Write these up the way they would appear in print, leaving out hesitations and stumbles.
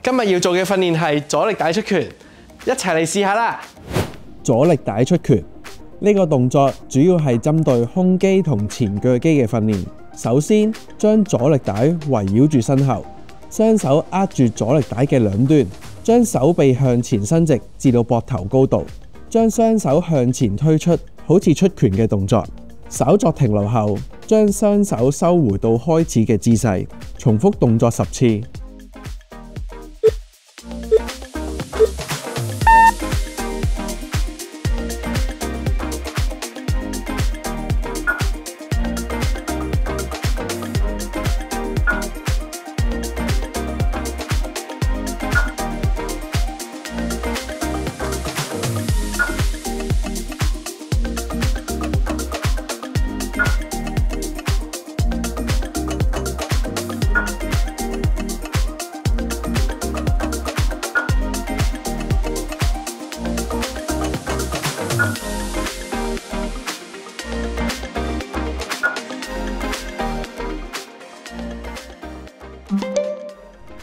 今日要做嘅訓練係阻力帶出拳，一齊嚟試下啦！阻力帶出拳呢個動作主要係針對胸肌同前鋸肌嘅訓練。首先，將阻力帶圍繞住身後，雙手握住阻力帶嘅兩端，將手臂向前伸直至到膊頭高度，將雙手向前推出，好似出拳嘅動作。稍作停留後，將雙手收回到開始嘅姿勢，重複動作10次。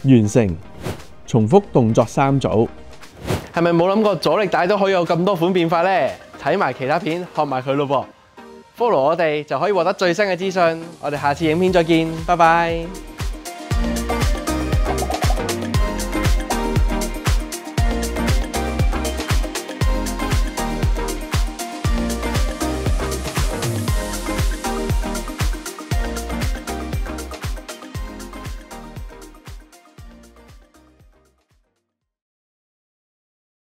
完成，重複動作3組。係咪冇諗過阻力帶都可以有咁多款變化呢？睇埋其他片，學埋佢咯噃。Follow 我哋就可以獲得最新嘅資訊。我哋下次影片再見，拜拜。